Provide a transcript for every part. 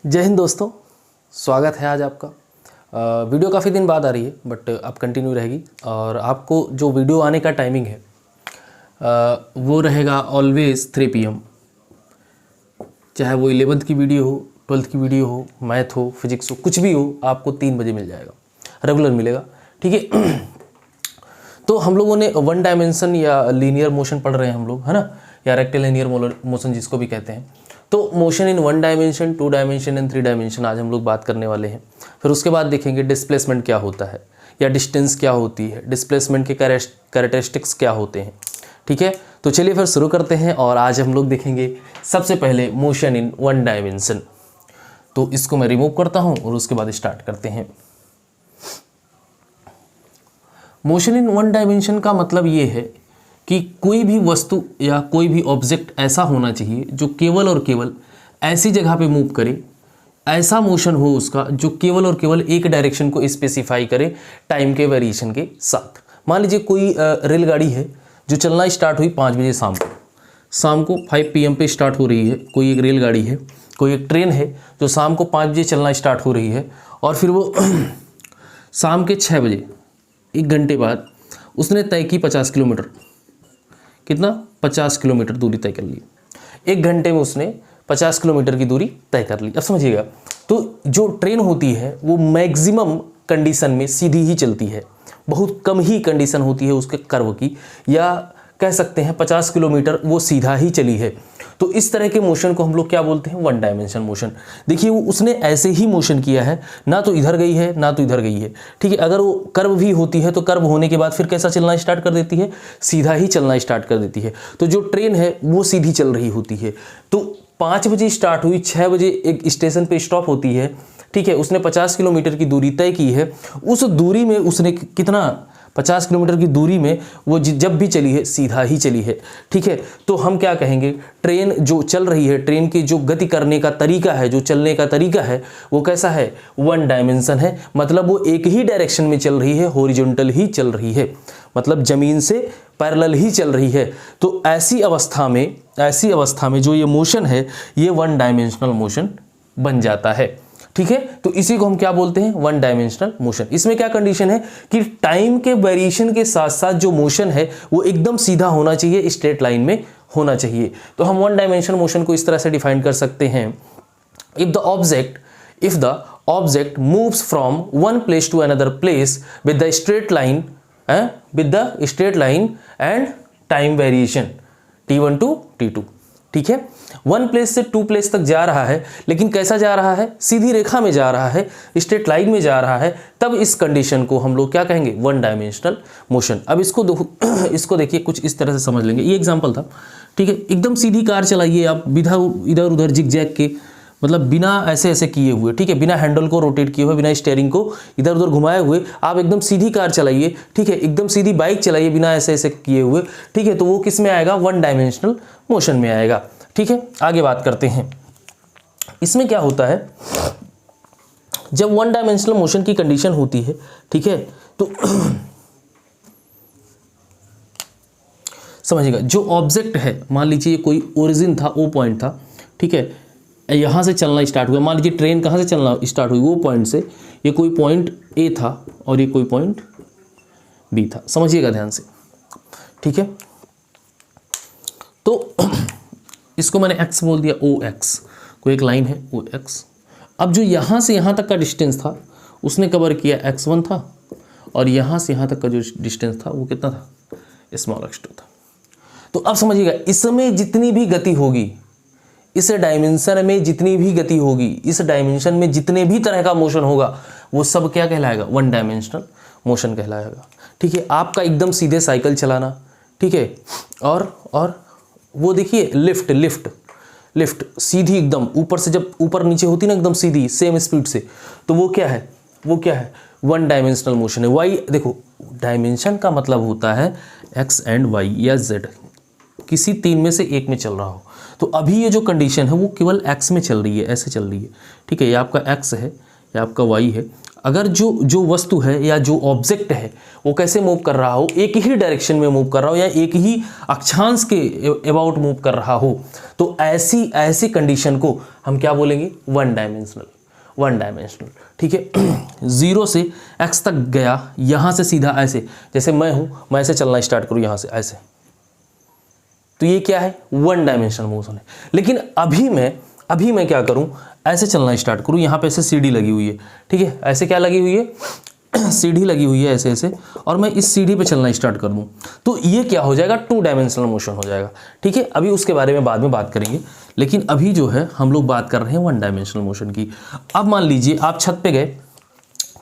जय हिंद दोस्तों, स्वागत है आज आपका। वीडियो काफ़ी दिन बाद आ रही है बट अब कंटिन्यू रहेगी और आपको जो वीडियो आने का टाइमिंग है वो रहेगा ऑलवेज 3 PM। चाहे वो 11th की वीडियो हो, 12th की वीडियो हो, मैथ हो, फिजिक्स हो, कुछ भी हो, आपको 3 बजे मिल जाएगा, रेगुलर मिलेगा। ठीक है। तो हम लोगों ने वन डायमेंशन या लीनियर मोशन पढ़ रहे हैं हम लोग, है ना, या रेक्टिलिनियर मोशन जिसको भी कहते हैं। तो motion in 1 dimension, 2 dimension and 3 dimension आज हम लोग बात करने वाले हैं। फिर उसके बाद देखेंगे डिस्प्लेसमेंट क्या होता है या डिस्टेंस क्या होती है, डिस्प्लेसमेंट के कैरेक्टरिस्टिक्स क्या होते हैं। ठीक है, तो चलिए फिर शुरू करते हैं। और आज हम लोग देखेंगे सबसे पहले मोशन इन 1 डायमेंशन। तो इसको मैं रिमूव करता हूँ और उसके बाद स्टार्ट करते हैं। मोशन इन 1 डायमेंशन का मतलब ये है कि कोई भी वस्तु या कोई भी ऑब्जेक्ट ऐसा होना चाहिए जो केवल और केवल ऐसी जगह पे मूव करे, ऐसा मोशन हो उसका जो केवल और केवल एक डायरेक्शन को स्पेसिफाई करे टाइम के वेरिएशन के साथ। मान लीजिए कोई रेलगाड़ी है जो चलना स्टार्ट हुई 5 बजे शाम को 5 PM पे स्टार्ट हो रही है। कोई एक रेलगाड़ी है, कोई एक ट्रेन है जो शाम को 5 बजे चलना स्टार्ट हो रही है और फिर वो शाम के 6 बजे, 1 घंटे बाद उसने तय की 50 किलोमीटर, कितना 50 किलोमीटर दूरी तय कर ली। 1 घंटे में उसने 50 किलोमीटर की दूरी तय कर ली। अब समझिएगा, तो जो ट्रेन होती है वो मैक्सिमम कंडीशन में सीधी ही चलती है, बहुत कम ही कंडीशन होती है उसके कर्व की, या कह सकते हैं 50 किलोमीटर वो सीधा ही चली है। तो इस तरह के मोशन को हम लोग क्या बोलते हैं, 1 डायमेंशन मोशन। देखिए वो उसने ऐसे ही मोशन किया है, ना तो इधर गई है ना तो इधर गई है। ठीक है, अगर वो कर्व भी होती है तो कर्व होने के बाद फिर कैसा चलना स्टार्ट कर देती है, सीधा ही चलना स्टार्ट कर देती है। तो जो ट्रेन है वो सीधी चल रही होती है। तो 5 बजे स्टार्ट हुई, 6 बजे एक स्टेशन पे स्टॉप होती है। ठीक है, उसने 50 किलोमीटर की दूरी तय की है। उस दूरी में उसने कितना, 50 किलोमीटर की दूरी में वो जब भी चली है सीधा ही चली है। ठीक है, तो हम क्या कहेंगे, ट्रेन जो चल रही है, ट्रेन की जो गति करने का तरीका है, जो चलने का तरीका है, वो कैसा है, 1 डायमेंशन है। मतलब वो एक ही डायरेक्शन में चल रही है, हॉरिजॉन्टल ही चल रही है, मतलब जमीन से पैरेलल ही चल रही है। तो ऐसी अवस्था में जो ये मोशन है ये 1 डायमेंशनल मोशन बन जाता है। ठीक है, तो इसी को हम क्या बोलते हैं, 1 डायमेंशनल मोशन। इसमें क्या कंडीशन है कि टाइम के वेरिएशन के साथ साथ जो मोशन है वो एकदम सीधा होना चाहिए, स्ट्रेट लाइन में होना चाहिए। तो हम 1 डायमेंशनल मोशन को इस तरह से डिफाइन कर सकते हैं, if the object moves from one place to another place with the straight line and time variation T1 to T2। ठीक है, 1 प्लेस से 2 प्लेस तक जा रहा है, लेकिन कैसा जा रहा है, सीधी रेखा में जा रहा है, स्ट्रेट लाइन में जा रहा है। तब इस कंडीशन को हम लोग क्या कहेंगे, 1 डायमेंशनल मोशन। अब इसको देखिए, कुछ इस तरह से समझ लेंगे। ये एग्जांपल था। ठीक है, एकदम सीधी कार चलाइए आप, इधर उधर जिग-जैग के, मतलब बिना ऐसे किए हुए। ठीक है, बिना हैंडल को रोटेट किए हुए, बिना स्टीयरिंग को इधर उधर घुमाए हुए आप एकदम सीधी कार चलाइए। ठीक है, एकदम सीधी बाइक चलाइए बिना ऐसे किए हुए। ठीक है, तो वो किस में आएगा, 1 डायमेंशनल मोशन में आएगा। ठीक है, आगे बात करते हैं। इसमें क्या होता है, जब 1 डायमेंशनल मोशन की कंडीशन होती है, ठीक है, तो समझिएगा, जो ऑब्जेक्ट है, मान लीजिए कोई ओरिजिन था, ओ पॉइंट था। ठीक है, यहाँ से चलना स्टार्ट हुआ, मान लीजिए ट्रेन कहाँ से चलना स्टार्ट हुई, वो पॉइंट से। ये कोई पॉइंट ए था और ये कोई पॉइंट बी था, समझिएगा ध्यान से। ठीक है, तो इसको मैंने x बोल दिया, OX, कोई एक लाइन है OX। अब जो यहाँ से यहाँ तक का डिस्टेंस था उसने कवर किया x1 था, और यहाँ से यहाँ तक का जो डिस्टेंस था वो कितना था, x2 था। तो अब समझिएगा, इसमें जितनी भी गति होगी, इस डायमेंशन में जितनी भी गति होगी, इस डायमेंशन में जितने भी तरह का मोशन होगा, वो सब क्या कहलाएगा, 1 डायमेंशनल मोशन कहलाएगा। ठीक है, आपका एकदम सीधे साइकिल चलाना। ठीक है, और वो देखिए लिफ्ट सीधी एकदम ऊपर से, जब ऊपर नीचे होती ना एकदम सीधी सेम स्पीड से, तो वो क्या है 1 डायमेंशनल मोशन है। वाई देखो, डायमेंशन का मतलब होता है x एंड y या z, किसी 3 में से एक में चल रहा हो। तो अभी ये जो कंडीशन है वो केवल x में चल रही है, ऐसे चल रही है। ठीक है, ये आपका x है, ये आपका y है। अगर जो वस्तु है या जो ऑब्जेक्ट है वो कैसे मूव कर रहा हो, एक ही डायरेक्शन में मूव कर रहा हो या एक ही अक्षांश के अबाउट मूव कर रहा हो, तो ऐसी कंडीशन को हम क्या बोलेंगे, वन डायमेंशनल। ठीक है, 0 से x तक गया, यहाँ से सीधा ऐसे, जैसे मैं हूँ, मैं ऐसे चलना स्टार्ट करूँ यहाँ से ऐसे, तो ये क्या है, वन डायमेंशनल मोशन है। लेकिन अभी मैं क्या करूँ, ऐसे चलना स्टार्ट करूँ, यहाँ पे ऐसे सीढ़ी लगी हुई है, ठीक है, ऐसे क्या लगी हुई है, सीढ़ी लगी हुई है ऐसे ऐसे, और मैं इस सीढ़ी पे चलना स्टार्ट कर दूँ, तो ये क्या हो जाएगा, टू डायमेंशनल मोशन हो जाएगा। ठीक है, अभी उसके बारे में बाद में बात करेंगे, लेकिन अभी जो है हम लोग बात कर रहे हैं वन डायमेंशनल मोशन की। अब मान लीजिए आप छत पे गए,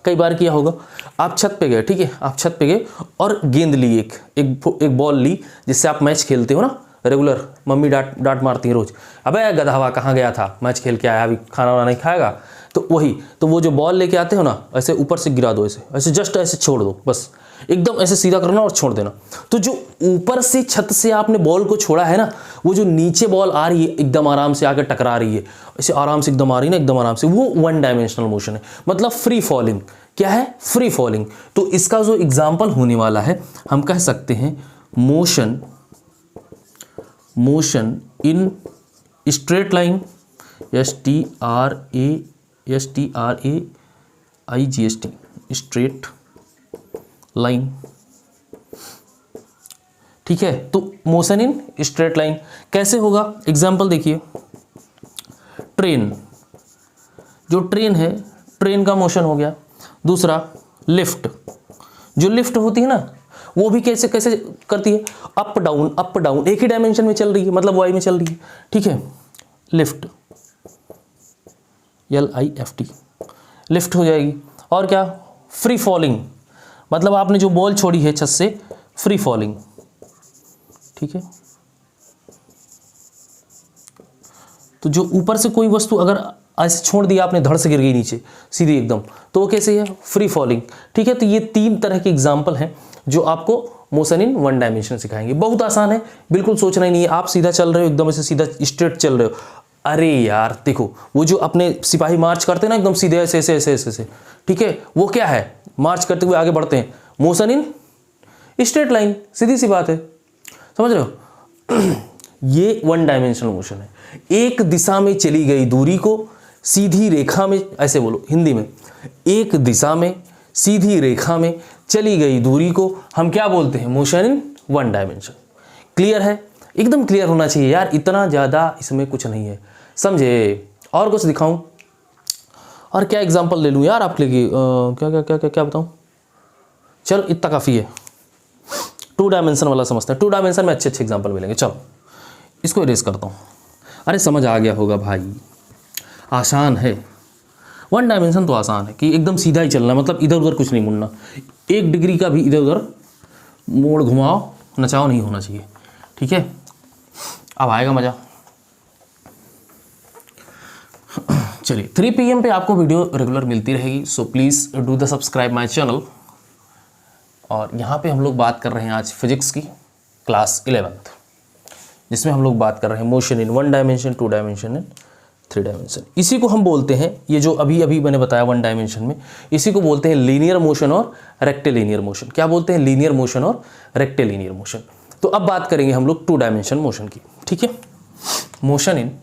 कई बार किया होगा, आप छत पे गए, ठीक है, आप छत पे गए और गेंद ली, एक बॉल ली, जिससे आप मैच खेलते हो ना रेगुलर, मम्मी डांट मारती है रोज, अबे गधावा कहाँ गया था, मैच खेल के आया, अभी खाना वाना नहीं खाएगा, तो वही, तो वो जो बॉल लेके आते हो ना, ऐसे ऊपर से गिरा दो, ऐसे जस्ट ऐसे छोड़ दो, बस एकदम ऐसे सीधा करना और छोड़ देना। तो जो ऊपर से छत से आपने बॉल को छोड़ा है ना, वो जो नीचे बॉल आ रही है एकदम आराम से आकर टकरा रही है, ऐसे आराम से एकदम आ रही है ना, एकदम आराम से, वो वन डायमेंशनल मोशन है, मतलब फ्री फॉलिंग। क्या है, फ्री फॉलिंग। तो इसका जो एग्जाम्पल होने वाला है, हम कह सकते हैं motion in straight line, STRAIGST, straight line. ठीक है, तो मोशन इन स्ट्रेट लाइन कैसे होगा, एग्जाम्पल देखिए, ट्रेन, जो ट्रेन है, ट्रेन का मोशन हो गया। दूसरा लिफ्ट, जो लिफ्ट होती है ना, वो भी कैसे करती है, अप डाउन, एक ही डायमेंशन में चल रही है, मतलब वाई में चल रही है। ठीक है, लिफ्ट, LIFT, लिफ्ट हो जाएगी। और क्या, फ्री फॉलिंग, मतलब आपने जो बॉल छोड़ी है छत से, फ्री फॉलिंग। ठीक है, तो जो ऊपर से कोई वस्तु अगर ऐसे छोड़ दिया आपने, धड़ से गिर गई नीचे सीधी एकदम, तो वो कैसे है, फ्री फॉलिंग। ठीक है, तो ये 3 तरह के एग्जाम्पल हैं जो आपको मोशन इन वन डायमेंशन सिखाएंगे। बहुत आसान है, बिल्कुल सोचना ही नहीं है, आप सीधा चल रहे हो, एकदम ऐसे सीधा स्ट्रेट चल रहे हो। अरे यार देखो, वो जो अपने सिपाही मार्च करते हैं ना, एकदम सीधे ऐसे ऐसे ऐसे ऐसे, ठीक है, वो क्या है, मार्च करते हुए आगे बढ़ते हैं, मोशन इन स्ट्रेट लाइन, सीधी सी बात है, समझ रहे हो। ये वन डायमेंशनल मोशन है, एक दिशा में चली गई दूरी को सीधी रेखा में, ऐसे बोलो हिंदी में, एक दिशा में सीधी रेखा में चली गई दूरी को हम क्या बोलते हैं, motion in one dimension. Clear है, एकदम क्लियर होना चाहिए यार, इतना ज़्यादा इसमें कुछ नहीं है, समझे। और कुछ दिखाऊं, और क्या एग्जांपल ले लूँ यार आपके लिए, क्या क्या क्या क्या क्या बताऊँ, चलो इतना काफ़ी है। टू डायमेंशन वाला समझते हैं, टू डायमेंशन में अच्छे एग्जांपल मिलेंगे। चलो इसको इरेज करता हूँ। अरे समझ आ गया होगा भाई, आसान है। वन डायमेंशन तो आसान है कि एकदम सीधा ही चलना, मतलब इधर उधर कुछ नहीं मुड़ना, 1 डिग्री का भी इधर उधर मोड़ घुमाओ नचाओ नहीं होना चाहिए। ठीक है, अब आएगा मज़ा। चलिए 3 PM पे आपको वीडियो रेगुलर मिलती रहेगी, so please do the subscribe my channel. और यहाँ पे हम लोग बात कर रहे हैं आज फिजिक्स की क्लास 11th, जिसमें हम लोग बात कर रहे हैं motion in one dimension, two dimension and 3 dimension. इसी को हम बोलते हैं, ये जो अभी अभी मैंने बताया वन डायमेंशन में, इसी को बोलते हैं लीनियर मोशन और रेक्टिलिनियर मोशन। क्या बोलते हैं, लीनियर मोशन और रेक्टिलिनियर मोशन। तो अब बात करेंगे हम लोग 2 डायमेंशन मोशन की। ठीक है, मोशन इन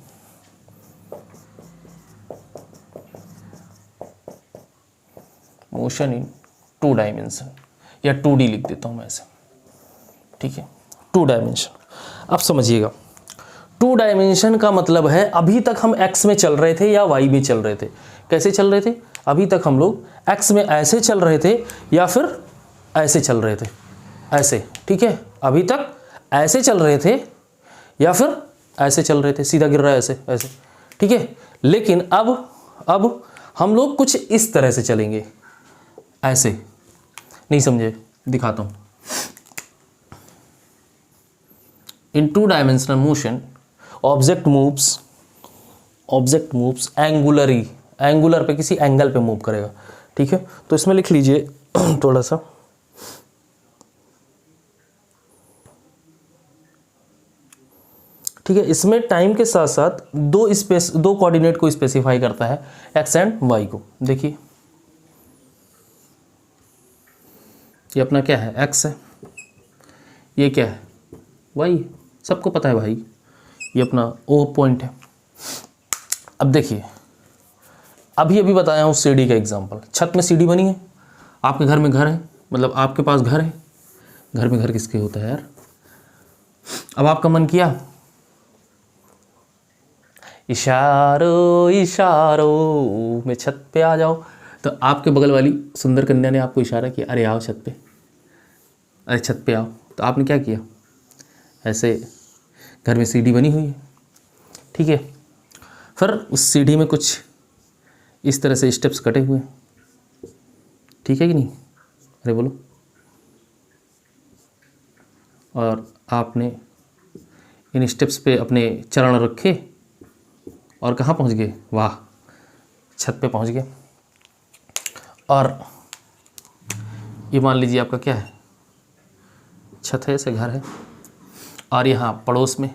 टू डायमेंशन, या 2D लिख देता हूं मैं ऐसे। ठीक है, 2 डायमेंशन। अब समझिएगा, 2 डायमेंशन का मतलब है अभी तक हम x में चल रहे थे या y में चल रहे थे। कैसे चल रहे थे, अभी तक हम लोग x में ऐसे चल रहे थे या फिर ऐसे चल रहे थे, ऐसे। ठीक है, अभी तक ऐसे चल रहे थे या फिर ऐसे चल रहे थे, सीधा गिर रहा है ऐसे ऐसे। ठीक है, लेकिन अब हम लोग कुछ इस तरह से चलेंगे, ऐसे। नहीं समझे, दिखाता हूं। In 2 dimensional motion object moves angularly, angular पे किसी एंगल पे मूव करेगा। ठीक है, तो इसमें लिख लीजिए थोड़ा सा, ठीक है। इसमें टाइम के साथ साथ दो कोऑर्डिनेट को स्पेसिफाई करता है, एक्स एंड वाई को। देखिए ये अपना क्या है, x है, ये क्या है, y, सबको पता है भाई, ये अपना O पॉइंट है। अब देखिए, अभी बताया हूँ सीढ़ी का एग्जांपल। छत में सीढ़ी बनी है, आपके घर में घर है, मतलब आपके पास घर है, घर में घर किसके होता है यार। अब आपका मन किया, इशारों इशारों में छत पे आ जाओ, तो आपके बगल वाली सुंदर कन्या ने आपको इशारा किया, अरे आओ छत पे, अरे छत पे आओ। तो आपने क्या किया, ऐसे घर में सीढ़ी बनी हुई है, ठीक है, फिर उस सीढ़ी में कुछ इस तरह से स्टेप्स कटे हुए हैं, ठीक है कि नहीं, अरे बोलो। और आपने इन स्टेप्स पे अपने चरण रखे और कहाँ पहुँच गए, वाह, छत पे पहुँच गए। और ये मान लीजिए आपका क्या है, छत है, ऐसे घर है, और यहाँ पड़ोस में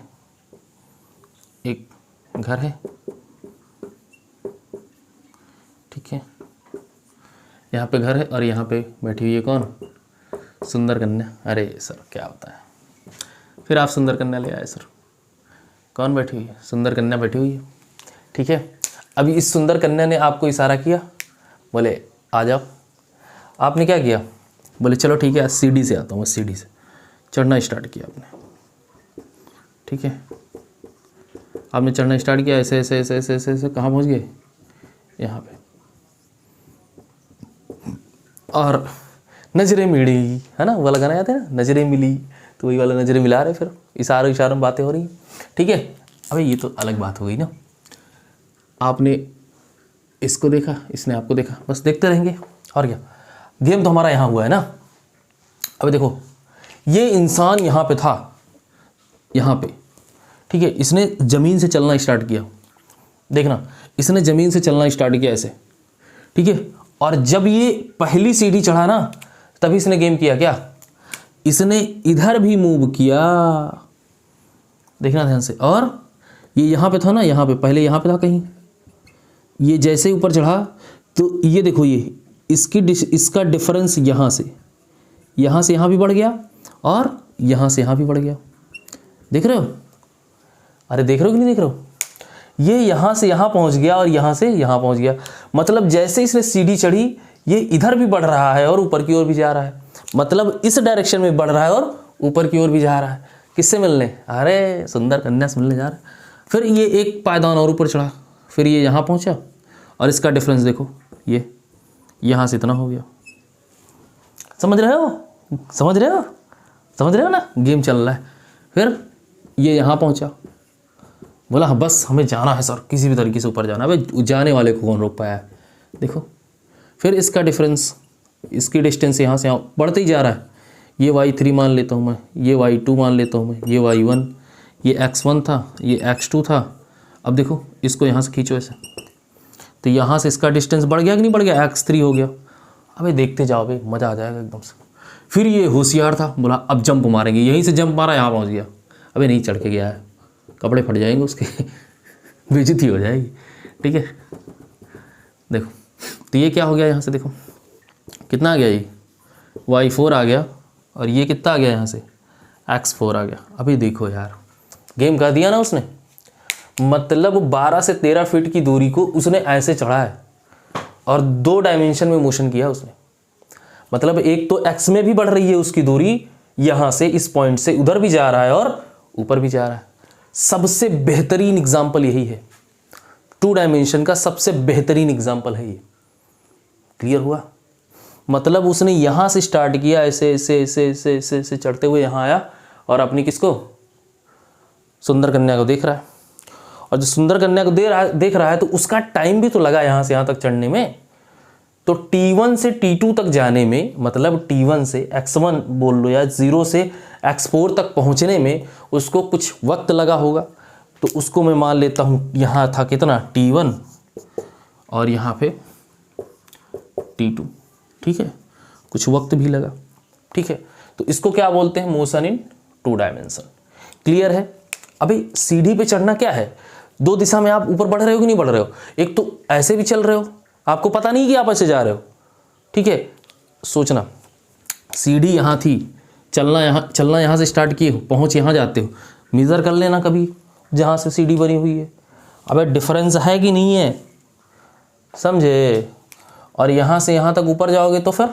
एक घर है, ठीक है, यहाँ पे घर है और यहाँ पे बैठी हुई है कौन, सुंदर कन्या। अरे सर क्या होता है, फिर आप सुंदर कन्या ले आए सर, कौन बैठी हुई है, सुंदर कन्या बैठी हुई है, ठीक है। अभी इस सुंदर कन्या ने आपको इशारा किया, बोले आ जाओ। आपने क्या किया, बोले चलो ठीक है, सीढ़ी से आता हूँ, मैं सीढ़ी से चढ़ना स्टार्ट किया आपने, ठीक है। आपने चढ़ना स्टार्ट किया, ऐसे ऐसे ऐसे ऐसे ऐसे ऐसे, कहाँ पहुँच गए, यहाँ पे। और नजरें मिली, है ना, वाला गाना याद है ना, नजरें मिली, तो वही वाला नजरें मिला रहे, फिर इशारों इशारों में बातें हो रही, ठीक है। अबे ये तो अलग बात हो गई ना, आपने इसको देखा, इसने आपको देखा, बस देखते रहेंगे और क्या, गेम तो हमारा यहाँ हुआ है ना। अब देखो, ये इंसान यहाँ पे था, यहाँ पे, ठीक है, इसने ज़मीन से चलना स्टार्ट किया, देखना, इसने ज़मीन से चलना स्टार्ट किया ऐसे, ठीक है। और जब ये पहली सीढ़ी चढ़ा ना, तभी इसने गेम किया क्या, इसने इधर भी मूव किया, देखना ध्यान से। और ये यहाँ पे था ना, यहाँ पे पहले यहाँ पे था कहीं, ये जैसे ऊपर चढ़ा तो ये देखो, ये इसका डिफरेंस यहाँ से यहाँ भी बढ़ गया और यहाँ से यहाँ भी बढ़ गया, देख रहे हो, अरे देख रहे हो कि नहीं देख रहे हो, ये यहाँ से यहाँ पहुँच गया और यहाँ से यहाँ पहुँच गया। मतलब जैसे इसने सीढ़ी चढ़ी, ये इधर भी बढ़ रहा है और ऊपर की ओर भी जा रहा है, मतलब इस डायरेक्शन में बढ़ रहा है और ऊपर की ओर भी जा रहा है। किससे मिलने, अरे सुंदर कन्या से मिलने जा रहा है। फिर ये एक पायदान और ऊपर चढ़ा, फिर ये यहाँ पहुँचा और इसका डिफरेंस देखो, ये यहाँ से इतना हो गया। समझ रहे हो, समझ रहे हो, समझ रहे हो ना, गेम चल रहा है। फिर ये यहाँ पहुँचा, बोला हाँ बस हमें जाना है सर, किसी भी तरीके से ऊपर जाना है। भाई जाने वाले को कौन रोक पाया है, देखो। फिर इसका डिफरेंस, इसकी डिस्टेंस यहाँ से यहाँ बढ़ते ही जा रहा है। ये y3 मान लेता हूँ मैं, ये y2 मान लेता हूँ मैं, ये y1, ये x1 था, ये x2 था। अब देखो इसको यहाँ से खींचो ऐसे, तो यहाँ से इसका डिस्टेंस बढ़ गया कि नहीं बढ़ गया, x3 हो गया। अबे देखते जाओ भाई, मज़ा आ जाएगा एकदम से। फिर ये होशियार था, बोला अब जंप मारेंगे, यहीं से जंप मारा, यहाँ पहुँच गया। अबे नहीं चढ़ के गया है, कपड़े फट जाएंगे उसके बेइज्जती हो जाएगी, ठीक है। देखो तो ये क्या हो गया, यहाँ से देखो कितना आ गया, ये y4 आ गया और ये कितना आ गया, यहाँ से x4 आ गया। अभी देखो यार, गेम कर दिया ना उसने, मतलब 12 से 13 फीट की दूरी को उसने ऐसे चढ़ा है और 2 डायमेंशन में मोशन किया उसने। मतलब एक तो x में भी बढ़ रही है उसकी दूरी, यहाँ से इस पॉइंट से उधर भी जा रहा है और ऊपर भी जा रहा है। सबसे बेहतरीन एग्जाम्पल यही है, 2 डायमेंशन का सबसे बेहतरीन एग्जाम्पल है ये। क्लियर हुआ, मतलब उसने यहाँ से स्टार्ट किया, ऐसे ऐसे ऐसे ऐसे ऐसे ऐसे चढ़ते हुए यहाँ आया और अपनी किसको, सुंदर कन्या को देख रहा है। और जो सुंदर कन्या को देख रहा है तो उसका टाइम भी तो लगा यहाँ से यहाँ तक चढ़ने में। तो T1 से T2 तक जाने में, मतलब T1 से X1 बोल लो या 0 से X4 तक पहुँचने में उसको कुछ वक्त लगा होगा। तो उसको मैं मान लेता हूँ यहाँ था कितना, T1 और यहाँ पे T2, ठीक है, कुछ वक्त भी लगा, ठीक है। तो इसको क्या बोलते हैं, मोशन इन 2 डायमेंशन। क्लियर है। अभी सीढ़ी पे चढ़ना क्या है, 2 दिशा में आप ऊपर बढ़ रहे हो कि नहीं बढ़ रहे हो। एक तो ऐसे भी चल रहे हो, आपको पता नहीं कि आप ऐसे जा रहे हो, ठीक है। सोचना, सीढ़ी यहाँ थी, चलना यहाँ से स्टार्ट किए हो, पहुँच यहाँ जाते हो, मेज़र कर लेना कभी जहाँ से सीढ़ी बनी हुई है। अबे डिफरेंस है कि नहीं है, समझे। और यहाँ से यहाँ तक ऊपर जाओगे तो फिर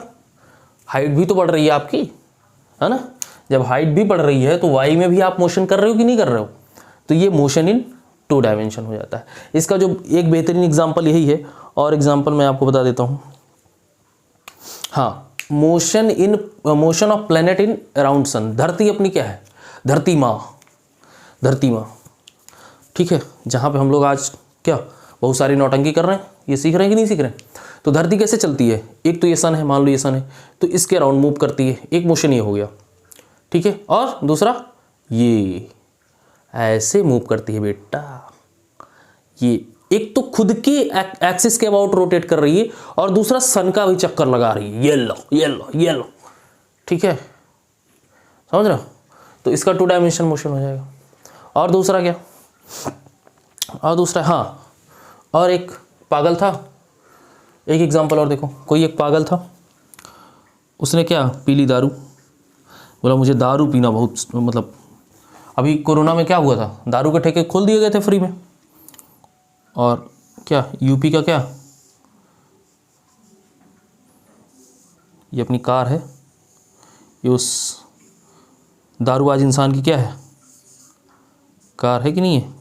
हाइट भी तो बढ़ रही है आपकी, है ना। जब हाइट भी बढ़ रही है तो वाई में भी आप मोशन कर रहे हो कि नहीं कर रहे हो, तो ये मोशन इन 2 डायमेंशन हो जाता है। इसका जो एक बेहतरीन एग्जांपल यही है, और एग्जांपल मैं आपको बता देता हूँ। हाँ, motion of planet in around sun. धरती अपनी क्या है, धरती माँ, ठीक है, जहाँ पे हम लोग आज क्या बहुत सारी नौटंकी कर रहे हैं, ये सीख रहे हैं कि नहीं सीख रहे हैं। तो धरती कैसे चलती है, एक तो ये सन है, मान लो ये सन है, तो इसके अराउंड मूव करती है, एक मोशन ये हो गया, ठीक है। और दूसरा ये ऐसे मूव करती है बेटा, ये एक तो खुद के एक्सिस के अबाउट रोटेट कर रही है, और दूसरा सन का भी चक्कर लगा रही है, ये लो, ठीक है, समझ रहे हो। तो इसका 2 डायमेंशन मोशन हो जाएगा। और दूसरा क्या, और दूसरा हाँ, और एक पागल था, एक एग्जांपल और देखो। कोई एक पागल था, उसने क्या पी ली दारू, बोला मुझे दारू पीना बहुत, मतलब अभी कोरोना में क्या हुआ था, दारू के ठेके खोल दिए गए थे फ्री में। और क्या यूपी का क्या, ये अपनी कार है, ये उस दारूबाज इंसान की क्या है, कार है कि नहीं है,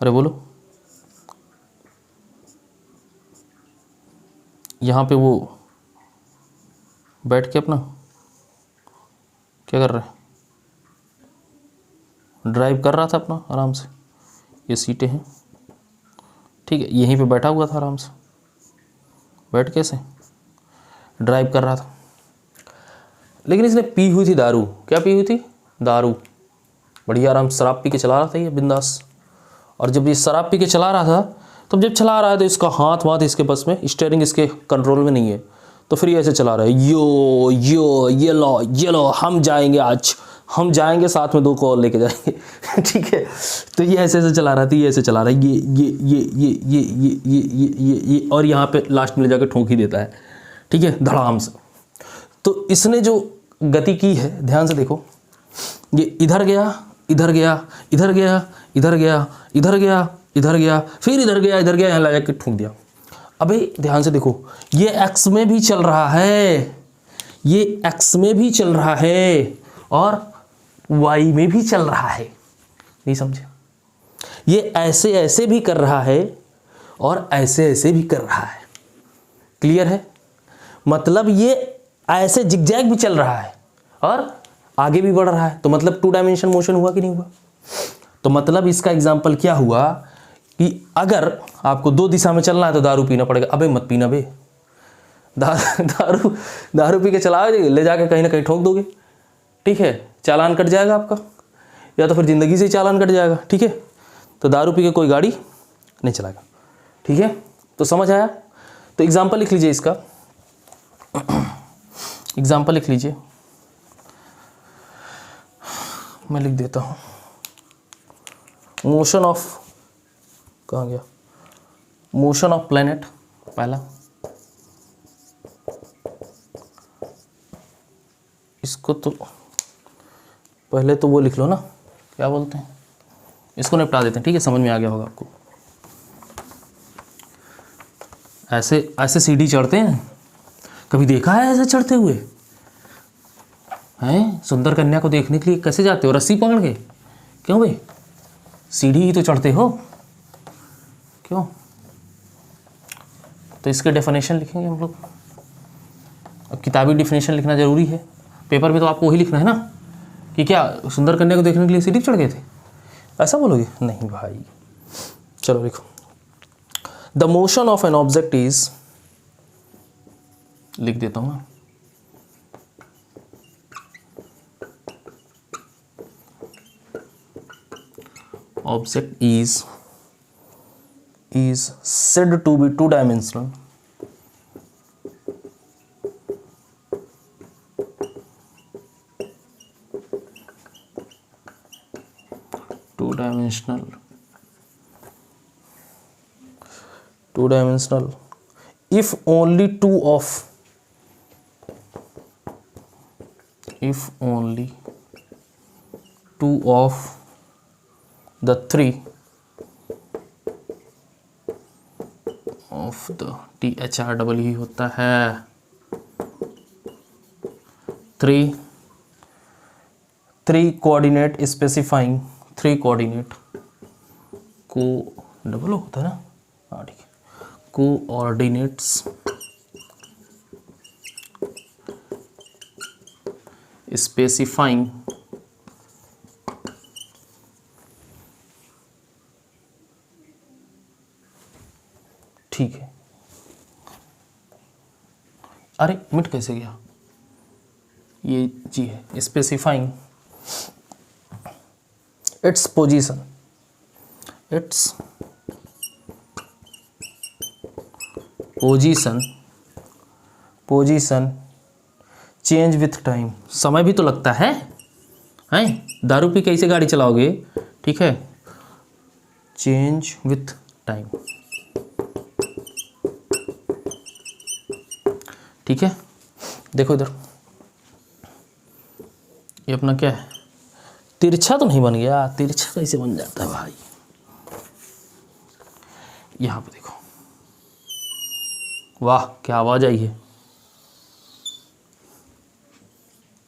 अरे बोलो। यहाँ पे वो बैठ के अपना क्या कर रहा है, ड्राइव कर रहा था अपना आराम से, ये सीटें हैं, ठीक है, यहीं पे बैठा हुआ था आराम से, बैठ कैसे ड्राइव कर रहा था। लेकिन इसने पी हुई थी दारू। क्या पी हुई थी, दारू, बढ़िया आराम शराब पी के चला रहा था ये बिंदास। और जब ये शराब पी के चला रहा था, तब जब चला रहा है तो इसका हाथ इसके बस में, स्टीयरिंग इसके कंट्रोल में नहीं है, तो फिर ये ऐसे चला रहा है, ये लो हम जाएंगे आज, हम जाएंगे साथ में 2 को और लेके जाएंगे ठीक है। तो ये ऐसे चला रहा था, ये ऐसे चला रहा है, ये और यहाँ पे लास्ट में ले जाकर ठोक ही देता है, ठीक है, धड़ाम से। तो इसने जो गति की है, ध्यान से देखो, ये इधर गया, इधर गया, इधर गया, इधर गया, इधर गया, इधर गया, फिर इधर गया, इधर गया, यहाँ ला जाके ठूक दिया। अबे ध्यान से देखो, ये एक्स में भी चल रहा है, ये एक्स में भी चल रहा है, और वाई में भी चल रहा है, नहीं समझे। ये ऐसे ऐसे भी कर रहा है, और ऐसे ऐसे भी कर रहा है, क्लियर है। मतलब ये ऐसे जिगजैग भी चल रहा है, और आगे भी बढ़ रहा है, तो मतलब 2 डायमेंशन मोशन हुआ कि नहीं हुआ। तो मतलब इसका एग्जाम्पल क्या हुआ कि अगर आपको 2 दिशा में चलना है तो दारू पीना पड़ेगा। अबे मत पीना बे, दारू पी के चलाओगे, ले जाके कहीं ना कहीं ठोक दोगे, ठीक है, चालान कट जाएगा आपका, या तो फिर ज़िंदगी से ही चालान कट जाएगा, ठीक है। तो दारू पी के कोई गाड़ी नहीं चलाएगा, ठीक है। तो समझ आया। तो एग्जाम्पल लिख लीजिए इसका, एग्जाम्पल लिख लीजिए, मैं लिख देता हूँ। मोशन ऑफ, कहाँ गया, मोशन ऑफ प्लैनेट पहला, इसको तो पहले तो वो लिख लो ना, क्या बोलते हैं, इसको निपटा देते हैं, ठीक है, समझ में आ गया होगा आपको। ऐसे ऐसे सीढ़ी चढ़ते हैं, कभी देखा है ऐसे चढ़ते हुए हैं? सुंदर कन्या को देखने के लिए कैसे जाते हो, रस्सी पकड़ के? क्यों भाई, सीढ़ी ही तो चढ़ते हो, क्यों? तो इसके डेफिनेशन लिखेंगे हम लोग। अब किताबी डेफिनेशन लिखना ज़रूरी है, पेपर में तो आपको वही लिखना है ना, कि क्या सुंदर कन्या को देखने के लिए सीढ़ी चढ़ गए थे, ऐसा बोलोगे? नहीं भाई, चलो लिखो। The motion of an object is, लिख देता हूँ ना, object is said to be 2-dimensional, if only two of if only two of the three of the THR ही होता है three coordinate specifying three coordinate को डबल होता है ना, हाँ ठीक है, coordinates specifying ठीक है। अरे मिट कैसे गया, ये जी है specifying its position, its position change with time. समय भी तो लगता है, हैं दारू पी कैसे गाड़ी चलाओगे, ठीक है, चेंज विथ टाइम, ठीक है। देखो इधर ये अपना क्या है, तिरछा तो नहीं बन गया, तिरछा कैसे बन जाता है भाई, यहां पे देखो, वाह क्या आवाज आई है,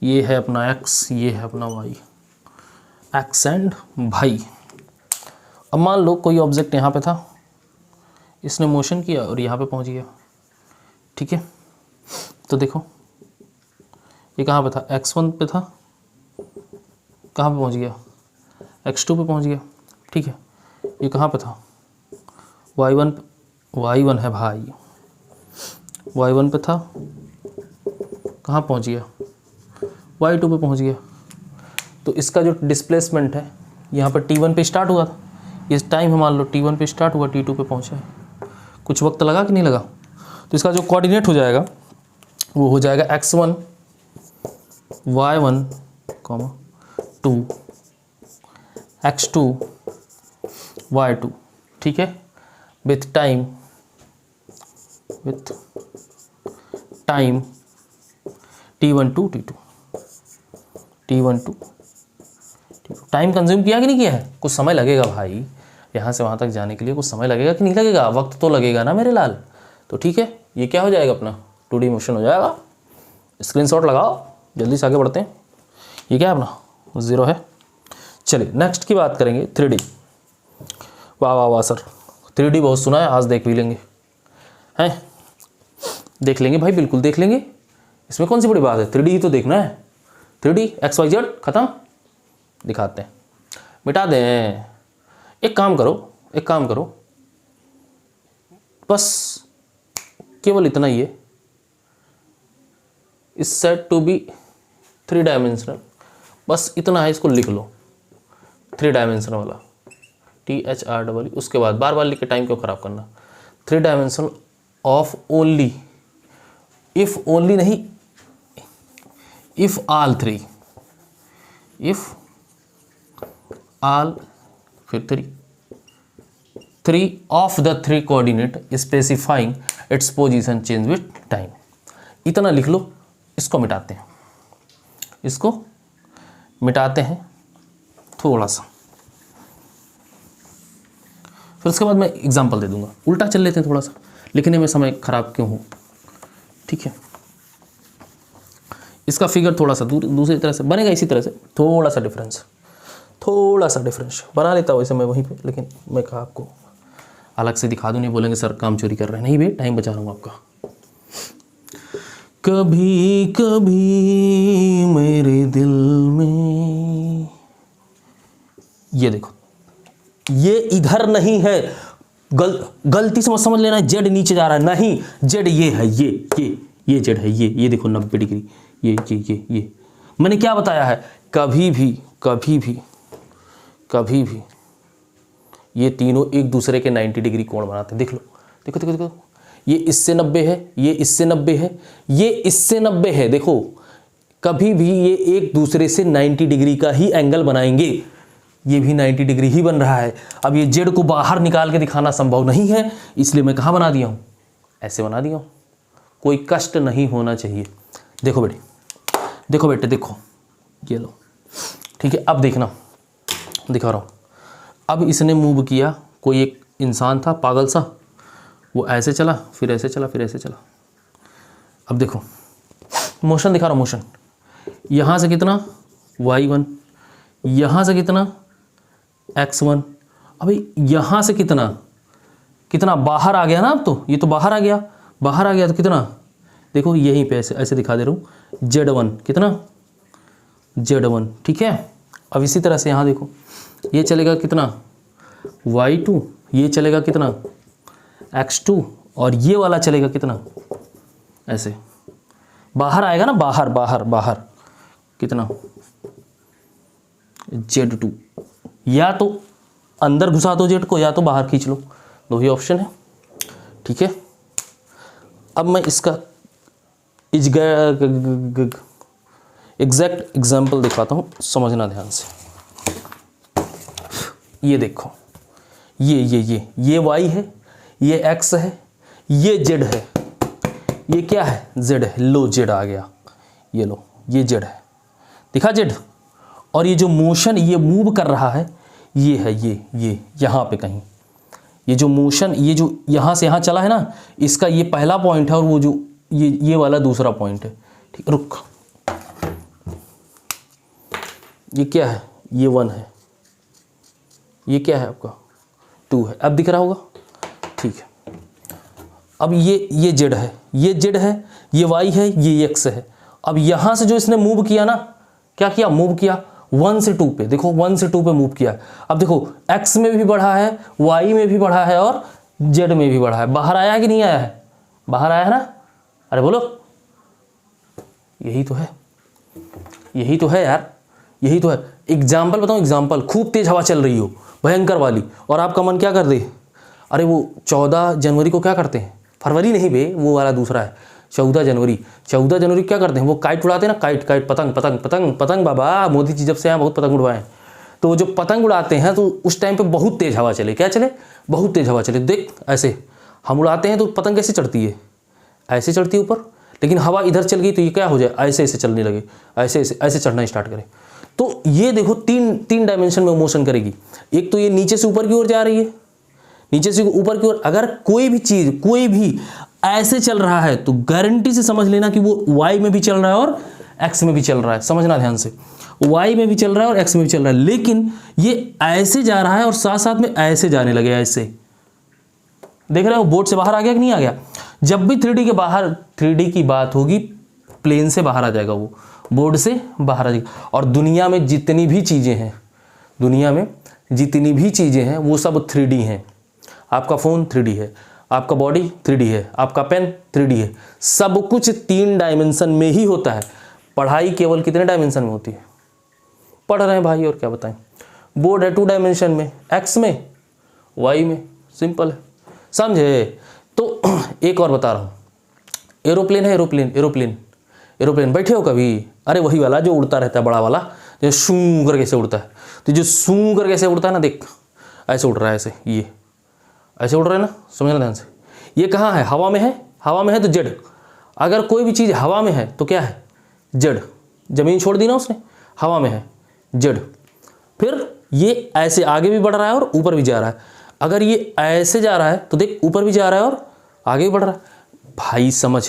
ये है अपना x, ये है अपना y, x एंड भाई। अब मान लो कोई ऑब्जेक्ट यहाँ पे था, इसने मोशन किया और यहाँ पे पहुँच गया, ठीक है। तो देखो ये कहाँ पे था, x1 पे था, कहाँ पे पहुँच गया, x2 पे पहुँच गया, ठीक है। ये कहाँ पे था, y1 है भाई, y1 पे था, कहाँ पहुँच गया, y2 पे पहुँच गया। तो इसका जो डिस्प्लेसमेंट है यहाँ पर t1 पे स्टार्ट हुआ था, ये टाइम है मान लो t1 पे स्टार्ट हुआ, t2 पे पहुँचा है, कुछ वक्त लगा कि नहीं लगा। तो इसका जो कोऑर्डिनेट हो जाएगा वो हो जाएगा x1 y1 2 x2 y2, ठीक है, with time t1 to t2, t1 to t2। Time consume किया कि नहीं किया है, कुछ समय लगेगा भाई, यहाँ से वहाँ तक जाने के लिए कुछ समय लगेगा कि नहीं लगेगा, वक्त तो लगेगा ना मेरे लाल। तो ठीक है, ये क्या हो जाएगा अपना 2D मोशन हो जाएगा। स्क्रीनशॉट लगाओ, जल्दी से आगे बढ़ते हैं। ये क्या है अपना 0 है। चलिए नेक्स्ट की बात करेंगे 3D। वाह वाह वाह सर, 3D बहुत सुना है, आज देख भी लेंगे, हैं देख लेंगे भाई, बिल्कुल देख लेंगे, इसमें कौन सी बड़ी बात है, 3D ही तो देखना है। 3D XYZ खत्म, दिखाते हैं, मिटा दें। एक काम करो, बस केवल इतना ही है, इस सेट टू बी 3 डायमेंशनल, बस इतना है, इसको लिख लो 3 डायमेंशनल वाला THR, उसके बाद बार बार लिख के टाइम क्यों खराब करना। 3 dimensional of only, if only नहीं, इफ ऑल 3, इफ ऑल फिर 3 of the 3 coordinate specifying its position change with time. इतना लिख लो, इसको मिटाते हैं, इसको मिटाते हैं थोड़ा सा, फिर उसके बाद मैं एग्जांपल दे दूंगा। उल्टा चल लेते हैं थोड़ा सा, लिखने में समय खराब क्यों हो, ठीक है। इसका फिगर थोड़ा सा दूसरी तरह से बनेगा, इसी तरह से थोड़ा सा डिफरेंस बना लेता हूँ वैसे मैं वहीं पे, लेकिन मैं कहा आपको अलग से दिखा दूँ, नहीं बोलेंगे सर काम चोरी कर रहे हैं, नहीं भाई टाइम बचा रहा हूँ आपका। कभी कभी मेरे दिल में, ये देखो, ये इधर नहीं है, गलती से मत समझ लेना जेड नीचे जा रहा है, नहीं, जेड ये है, ये जेड है, ये देखो 90 डिग्री, ये मैंने क्या बताया है, कभी भी ये तीनों एक दूसरे के 90 डिग्री कोण बनाते हैं। देख लो, देखो, ये इससे 90 है, ये इससे 90 है, ये इससे 90 है, देखो कभी भी ये एक दूसरे से 90 डिग्री का ही एंगल बनाएंगे, ये भी 90 डिग्री ही बन रहा है। अब ये जेड को बाहर निकाल के दिखाना संभव नहीं है, इसलिए मैं कहाँ बना दिया हूँ, ऐसे बना दिया हूँ, कोई कष्ट नहीं होना चाहिए। देखो बेटे, देखो, ये लो, ठीक है। अब देखना, दिखा रहा हूँ। अब इसने मूव किया, कोई एक इंसान था पागल सा, वो ऐसे चला, फिर ऐसे चला, फिर ऐसे चला। अब देखो मोशन दिखा रहा हूँ, मोशन यहाँ से कितना y1, यहाँ से कितना x1, अभी यहाँ से कितना कितना बाहर आ गया ना। अब तो ये तो बाहर आ गया, बाहर आ गया तो कितना, देखो यहीं पे ऐसे ऐसे दिखा दे रहा हूँ, z1 कितना z1, ठीक है। अब इसी तरह से यहाँ देखो, ये चलेगा कितना y2, ये चलेगा कितना x2, और ये वाला चलेगा कितना ऐसे बाहर आएगा ना, बाहर बाहर बाहर कितना z2। या तो अंदर घुसा दो z को, या तो बाहर खींच लो, दो ही ऑप्शन है, ठीक है। अब मैं इसका एग्जैक्ट एग्जाम्पल दिखाता हूँ, समझना ध्यान से। ये देखो, ये y है, ये x है, ये z है, ये क्या है z है, लो z आ गया, ये लो ये z है, दिखा z। और ये जो मोशन ये मूव कर रहा है, ये है ये यहाँ पे कहीं, ये जो मोशन ये जो यहाँ से यहाँ चला है ना, इसका ये पहला पॉइंट है, और वो जो ये वाला दूसरा पॉइंट है, ठीक। रुक, ये क्या है, ये 1 है, ये क्या है आपका 2 है, अब दिख रहा होगा, ठीक है। अब ये z है, ये z है, ये y है, ये x है। अब यहाँ से जो इसने मूव किया ना, क्या किया, मूव किया 1 से 2 पे, देखो 1 से 2 पे मूव किया। अब देखो x में भी बढ़ा है, y में भी बढ़ा है, और z में भी बढ़ा है। बाहर आया है कि नहीं आया है, बाहर आया है ना, अरे बोलो, यही तो है, यही तो है यार, यही तो है। एग्जाम्पल बताऊँ, एग्जाम्पल, खूब तेज हवा चल रही हो भयंकर वाली, और आपका मन क्या कर दे, अरे वो 14 जनवरी को क्या करते हैं, फरवरी नहीं बे, वो वाला दूसरा है 14 जनवरी। 14 जनवरी क्या करते हैं, वो काइट उड़ाते हैं ना, काइट काइट पतंग पतंग पतंग पतंग, बाबा मोदी जी जब से यहाँ बहुत पतंग उड़वाए। तो वो जो पतंग उड़ाते हैं तो उस टाइम पे बहुत तेज हवा चले, क्या चले, बहुत तेज हवा चले। देख ऐसे हम उड़ाते हैं तो पतंग कैसे चढ़ती है, ऐसे चढ़ती है ऊपर, लेकिन हवा इधर चल गई तो ये क्या हो जाए, ऐसे ऐसे चलने लगे, ऐसे ऐसे ऐसे चढ़ना स्टार्ट करे। तो ये देखो तीन डायमेंशन में मोशन करेगी। एक तो ये नीचे से ऊपर की ओर जा रही है, नीचे से ऊपर की ओर। अगर कोई भी चीज़ कोई भी ऐसे चल रहा है तो गारंटी से समझ लेना कि वो y में भी चल रहा है और x में भी चल रहा है। समझना ध्यान से, y में भी चल रहा है और x में भी चल रहा है, लेकिन ये ऐसे जा रहा है और साथ साथ में ऐसे जाने लगे, ऐसे। देख रहे हो बोर्ड से बाहर आ गया कि नहीं आ गया। जब भी 3D के बाहर 3D की बात होगी, प्लेन से बाहर आ जाएगा, वो बोर्ड से बाहर आ जाएगा। और दुनिया में जितनी भी चीज़ें हैं, दुनिया में जितनी भी चीज़ें हैं वो सब 3D हैं। आपका फ़ोन 3D है, आपका बॉडी 3D है, आपका पेन 3D है, सब कुछ 3 डायमेंशन में ही होता है। पढ़ाई केवल कितने डायमेंशन में होती है, पढ़ रहे हैं भाई, और क्या बताएं। बोर्ड है 2 डायमेंशन में, x में y में, सिंपल है, समझे। तो एक और बता रहा हूँ, एरोप्लेन है, एरोप्लेन एरोप्लेन एरोप्लेन बैठे हो कभी, अरे वही वाला जो उड़ता रहता है, बड़ा वाला जो शू करके से उड़ता है। तो जो शू करके से उड़ता है ना, देख ऐसे उड़ रहा है, ऐसे ये ऐसे उड़ रहा है ना, समझना ध्यान से। ये कहाँ है, हवा में है, हवा में है तो जेड। अगर कोई भी चीज़ हवा में है तो क्या है, जेड। जमीन छोड़ दी ना उसने, हवा में है, जेड। फिर ये ऐसे आगे भी बढ़ रहा है और ऊपर भी जा रहा है। अगर ये ऐसे जा रहा है तो देख ऊपर भी जा रहा है और आगे भी बढ़ रहा है। भाई समझ,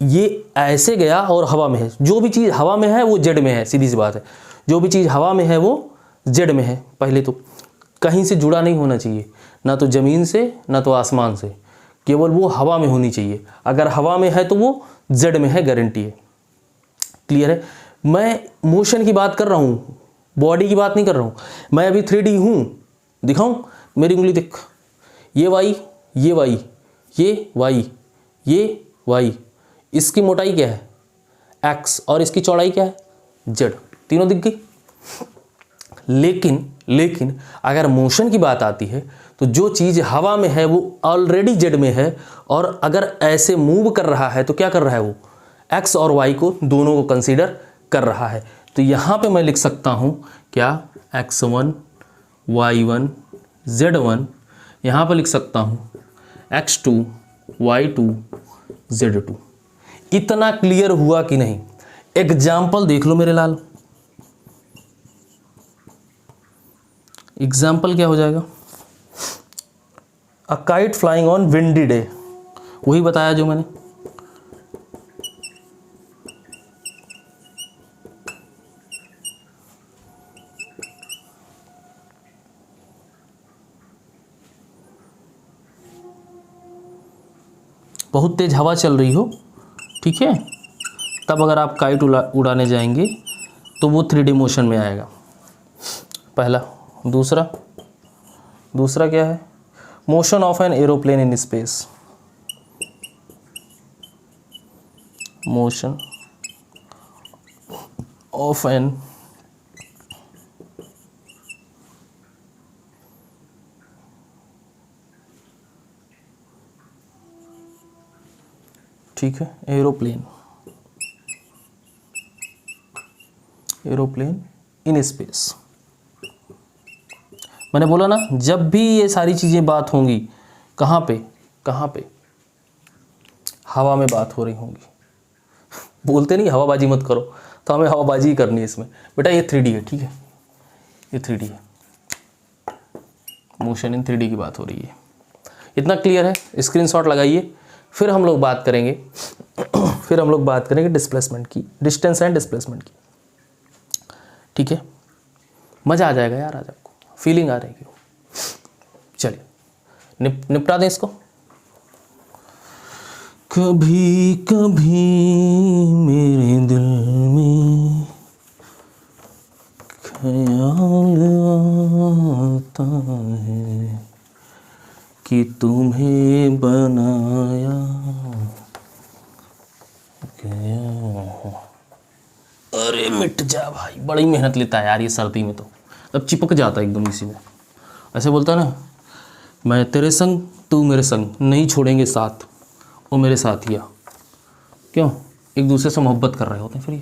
ये ऐसे गया और हवा में है। जो भी चीज़ हवा में है वो जेड में है, सीधी सी बात है। जो भी चीज़ हवा में है वो जेड में है। पहले तो कहीं से जुड़ा नहीं होना चाहिए, ना तो ज़मीन से ना तो आसमान से, केवल वो हवा में होनी चाहिए। अगर हवा में है तो वो जेड में है, गारंटी है। क्लियर है। मैं मोशन की बात कर रहा हूँ, बॉडी की बात नहीं कर रहा हूँ। मैं अभी 3D हूँ, दिखाऊँ, मेरी उंगली देख, ये वाई, ये वाई, ये वाई, ये वाई। इसकी मोटाई क्या है, x, और इसकी चौड़ाई क्या है, z। तीनों दिख गई। लेकिन अगर मोशन की बात आती है तो जो चीज़ हवा में है वो ऑलरेडी जेड में है, और अगर ऐसे मूव कर रहा है तो क्या कर रहा है, वो x और y को दोनों को कंसीडर कर रहा है। तो यहाँ पे मैं लिख सकता हूँ क्या, x1 y1 z1। यहाँ पर लिख सकता हूँ x2 y2 z2। इतना क्लियर हुआ कि नहीं। एग्जाम्पल देख लो मेरे लाल, एग्जाम्पल क्या हो जाएगा, a kite flying on windy day, वही बताया जो मैंने। बहुत तेज हवा चल रही हो, ठीक है, तब अगर आप काइट उड़ाने जाएंगे तो वो 3D मोशन में आएगा, पहला। दूसरा क्या है, motion of an aeroplane in space, motion of an ठीक है एरोप्लेन इन स्पेस। मैंने बोला ना, जब भी ये सारी चीज़ें बात होंगी, कहाँ पे हवा में बात हो रही होंगी। बोलते नहीं हवाबाजी मत करो, तो हमें हवाबाजी ही करनी है इसमें। बेटा ये 3D है, ठीक है, ये 3D है, मोशन इन 3D की बात हो रही है। इतना क्लियर है, स्क्रीनशॉट लगाइए। फिर हम लोग बात करेंगे डिस्प्लेसमेंट की, डिस्टेंस एंड डिस्प्लेसमेंट की, ठीक है। मज़ा आ जाएगा यार, आज आपको फीलिंग आ रहेगी। चलिए निपटा दें इसको। कभी कभी मेरे दिल में ख्याल आता है कि तुम्हें बनाया गया। अरे मिट जा भाई, बड़ी मेहनत लेता है यार ये सर्दी में, तो अब चिपक जाता है एकदम इसी में। ऐसे बोलता है ना, मैं तेरे संग तू मेरे संग, नहीं छोड़ेंगे साथ, वो मेरे साथिया। क्यों, एक दूसरे से मोहब्बत कर रहे होते हैं फिर ये।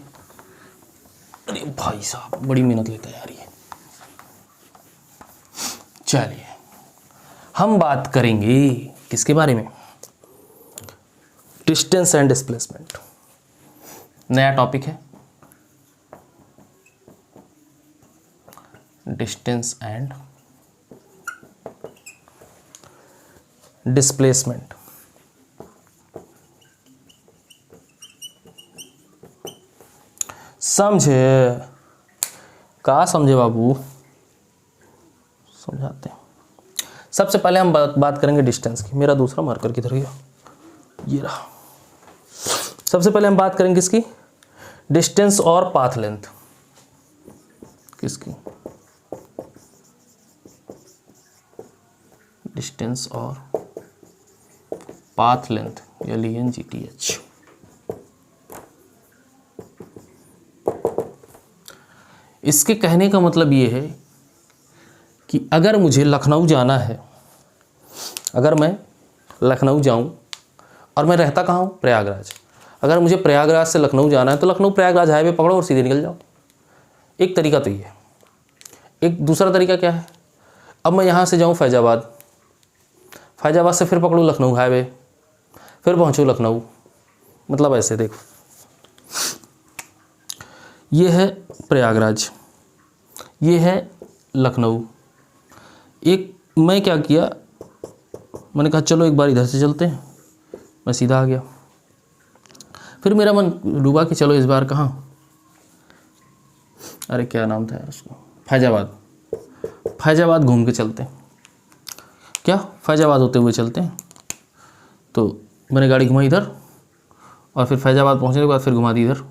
अरे भाई साहब बड़ी मेहनत लेता है यार ये। चलिए हम बात करेंगे किसके बारे में, डिस्टेंस एंड डिस्प्लेसमेंट। नया टॉपिक है, डिस्टेंस एंड डिस्प्लेसमेंट। समझे? कहाँ समझे बाबू, समझाते हैं। सबसे पहले हम बात करेंगे डिस्टेंस की। मेरा दूसरा मार्कर किधर गया, ये रहा। सबसे पहले हम बात करेंगे किसकी, डिस्टेंस और पाथ लेंथ। किसकी, डिस्टेंस और पाथ लेंथ, LENGTH। इसके कहने का मतलब ये है कि अगर मुझे लखनऊ जाना है, अगर मैं लखनऊ जाऊं और मैं रहता कहाँ हूँ, प्रयागराज। अगर मुझे प्रयागराज से लखनऊ जाना है तो लखनऊ प्रयागराज हाईवे पकड़ो और सीधे निकल जाओ। एक तरीका तो ये है। एक दूसरा तरीका क्या है, अब मैं यहाँ से जाऊँ फैज़ाबाद, फैज़ाबाद से फिर पकड़ूँ लखनऊ हाईवे, फिर पहुँचूँ लखनऊ। मतलब ऐसे देखो, ये है प्रयागराज, ये है लखनऊ। एक मैं क्या किया, मैंने कहा चलो एक बार इधर से चलते हैं, मैं सीधा आ गया। फिर मेरा मन डूबा कि चलो इस बार कहाँ, अरे क्या नाम था यार उसको, फैज़ाबाद घूम के चलते हैं। क्या फैज़ाबाद होते हुए चलते हैं। तो मैंने गाड़ी घुमाई इधर और फिर फैज़ाबाद पहुँचने के बाद फिर घुमा दी इधर।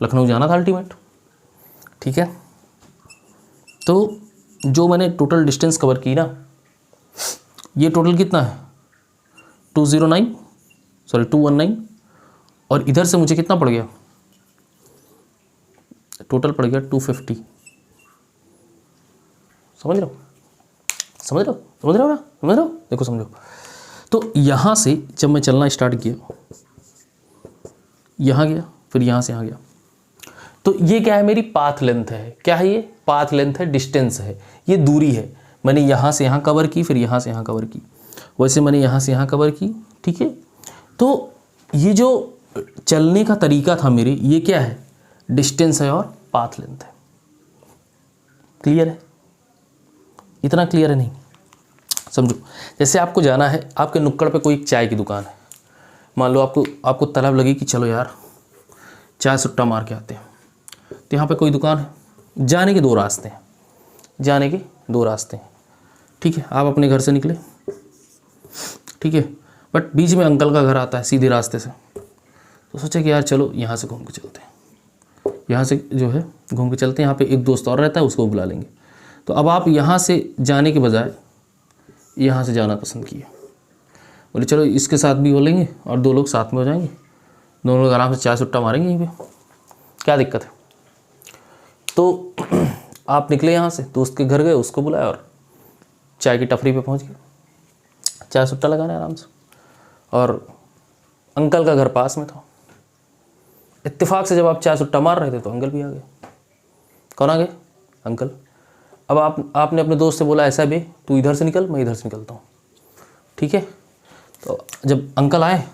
लखनऊ जाना था अल्टीमेट, ठीक है। तो जो मैंने टोटल डिस्टेंस कवर की ना, ये टोटल कितना है 219 और इधर से मुझे कितना पड़ गया, टोटल पड़ गया 250। समझ रहे हो? देखो समझो। तो यहाँ से जब मैं चलना स्टार्ट किया, यहाँ गया, फिर यहाँ से यहाँ गया, तो ये क्या है, मेरी पाथ लेंथ है। क्या है ये, पाथ लेंथ है, डिस्टेंस है, ये दूरी है। मैंने यहाँ से यहाँ कवर की, फिर यहाँ से यहाँ कवर की, वैसे मैंने यहाँ से यहाँ कवर की, ठीक है। तो ये जो चलने का तरीका था मेरे, ये क्या है, डिस्टेंस है और पाथ लेंथ है। क्लियर है? इतना क्लियर है नहीं? समझो, जैसे आपको जाना है, आपके नुक्कड़ पे कोई चाय की दुकान है, मान लो आपको तलब लगी कि चलो यार चाय सुट्टा मार के आते हैं, तो यहाँ पे कोई दुकान है, जाने के दो रास्ते हैं, ठीक है। आप अपने घर से निकले, ठीक है, बट बीच में अंकल का घर आता है सीधे रास्ते से, तो सोचा कि यार चलो यहाँ से घूम के चलते हैं, यहाँ से जो है घूम के चलते हैं, यहाँ पे एक दोस्त और रहता है, उसको बुला लेंगे। तो अब आप यहाँ से जाने के बजाय यहाँ से जाना पसंद किए, बोले चलो इसके साथ भी हो लेंगे और दो लोग साथ में हो जाएंगे, दोनों लोग आराम से चाय सुट्टा मारेंगे यहीं पे, क्या दिक्कत है। तो आप निकले यहाँ से, दोस्त के घर गए, उसको बुलाया और चाय की टपरी पे पहुँच गए, चाय सुट्टा लगाना आराम से, और अंकल का घर पास में था। इत्तेफाक से जब आप चाय सुट्टा मार रहे थे तो अंकल भी आ गए। कौन आ गए? अंकल। अब आपने अपने दोस्त से बोला ऐसा भी, तू इधर से निकल, मैं इधर से निकलता हूँ, ठीक है। तो जब अंकल आए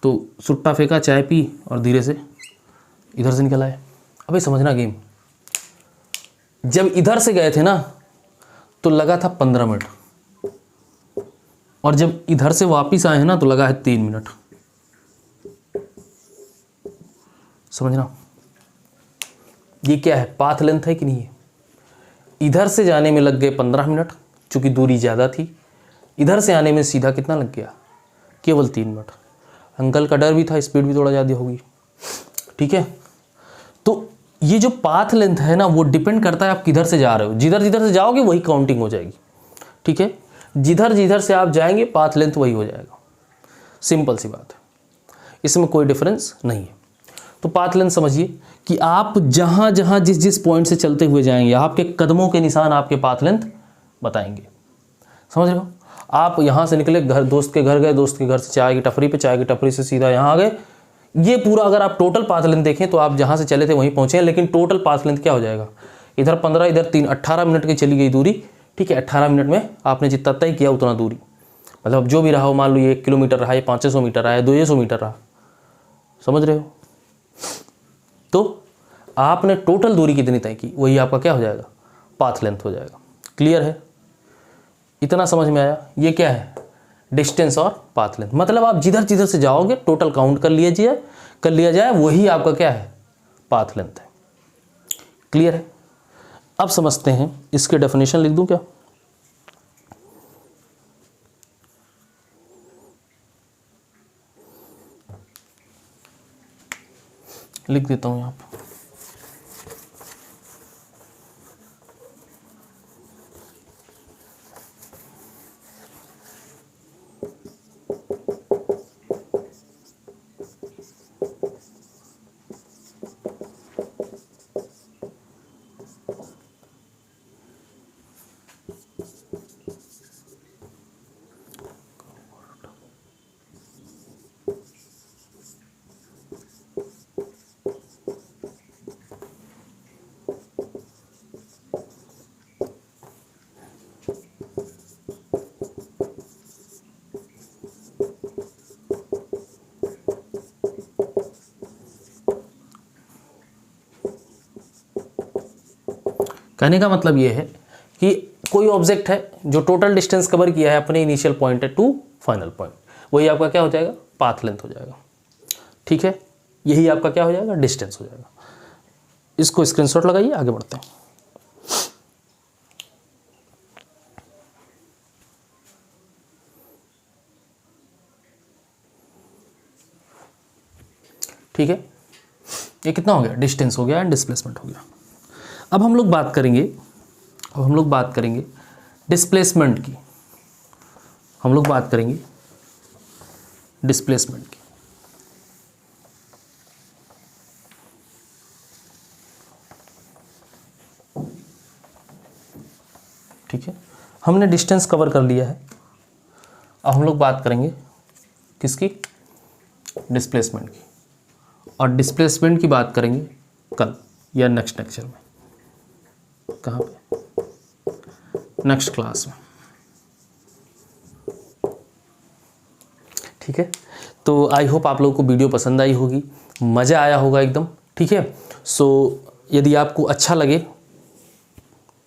तो सुट्टा फेंका, चाय पी और धीरे से इधर से निकल आए। अभी समझना गेम, जब इधर से गए थे ना तो लगा था 15 मिनट, और जब इधर से वापस आए हैं ना तो लगा है 3 मिनट। समझना, ये क्या है, पाथ लेंथ है कि नहीं है। इधर से जाने में लग गए 15 मिनट, चूंकि दूरी ज़्यादा थी। इधर से आने में सीधा कितना लग गया, केवल 3 मिनट। अंकल का डर भी था, स्पीड भी थोड़ा ज़्यादा होगी, ठीक है। तो ये जो पाथ लेंथ है ना, वो डिपेंड करता है आप किधर से जा रहे हो। जिधर जिधर से जाओगे वही काउंटिंग हो जाएगी, ठीक है। जिधर जिधर से आप जाएंगे पाथ लेंथ वही हो जाएगा, सिंपल सी बात है, इसमें कोई डिफरेंस नहीं है। तो पाथ लेंथ समझिए कि आप जहाँ जहाँ जिस जिस पॉइंट से चलते हुए जाएंगे, आपके कदमों के निशान आपके पाथ लेंथ बताएंगे। समझ रहे हो? आप यहाँ से निकले, घर दोस्त के घर गए, दोस्त के घर से चाय की टपरी पे, चाय की टपरी से सीधा यहाँ आ गए। ये पूरा अगर आप टोटल पाथ लेंथ देखें तो आप जहाँ से चले थे वहीं पहुँचे हैं, लेकिन टोटल पाथ लेंथ क्या हो जाएगा, इधर 15, इधर 3, 18 मिनट की चली गई दूरी, ठीक है। 18 मिनट में आपने जितना तय किया उतना दूरी, मतलब जो भी रहा हो, मान लो ये 1 किलोमीटर रहा, ये 500 मीटर रहा, 200 मीटर रहा, समझ रहे हो। तो आपने टोटल दूरी कितनी तय की, वही आपका क्या हो जाएगा, पाथ लेंथ हो जाएगा। क्लियर है? इतना समझ में आया? ये क्या है, डिस्टेंस और पाथ लेंथ। मतलब आप जिधर जिधर से जाओगे टोटल काउंट कर लिया जाए, वही आपका क्या है, पाथ लेंथ है। क्लियर है? अब समझते हैं, इसके डेफिनेशन लिख दूं क्या? लिख देता हूं यहां पर। कहने का मतलब ये है कि कोई ऑब्जेक्ट है जो टोटल डिस्टेंस कवर किया है अपने इनिशियल पॉइंट है टू फाइनल पॉइंट, वही आपका क्या हो जाएगा, पाथ लेंथ हो जाएगा, ठीक है। यही आपका क्या हो जाएगा, डिस्टेंस हो जाएगा। इसको स्क्रीनशॉट लगाइए, आगे बढ़ते हैं। ठीक है, ये कितना हो गया, डिस्टेंस हो गया एंड डिस्प्लेसमेंट हो गया। अब हम लोग बात करेंगे डिस्प्लेसमेंट की। ठीक है, हमने डिस्टेंस कवर कर लिया है। अब हम लोग बात करेंगे किसकी, डिस्प्लेसमेंट की। और डिस्प्लेसमेंट की बात करेंगे कल या नेक्स्ट लेक्चर में। कहाँ पे, नेक्स्ट क्लास में, ठीक है। तो आई होप आप लोगों को वीडियो पसंद आई होगी, मज़ा आया होगा एकदम, ठीक है। सो यदि आपको अच्छा लगे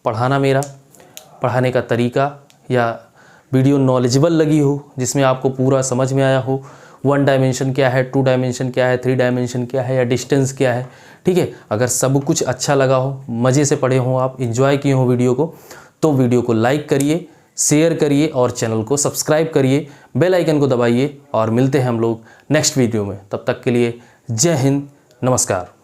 पढ़ाना मेरा, पढ़ाने का तरीका या वीडियो नॉलेजेबल लगी हो, जिसमें आपको पूरा समझ में आया हो, 1 डायमेंशन क्या है, 2 डायमेंशन क्या है, 3 डायमेंशन क्या है या डिस्टेंस क्या है, ठीक है। अगर सब कुछ अच्छा लगा हो, मज़े से पढ़े हों, आप इन्जॉय किए हों वीडियो को, तो वीडियो को लाइक करिए, शेयर करिए और चैनल को सब्सक्राइब करिए, बेल आइकन को दबाइए और मिलते हैं हम लोग नेक्स्ट वीडियो में। तब तक के लिए जय हिंद, नमस्कार।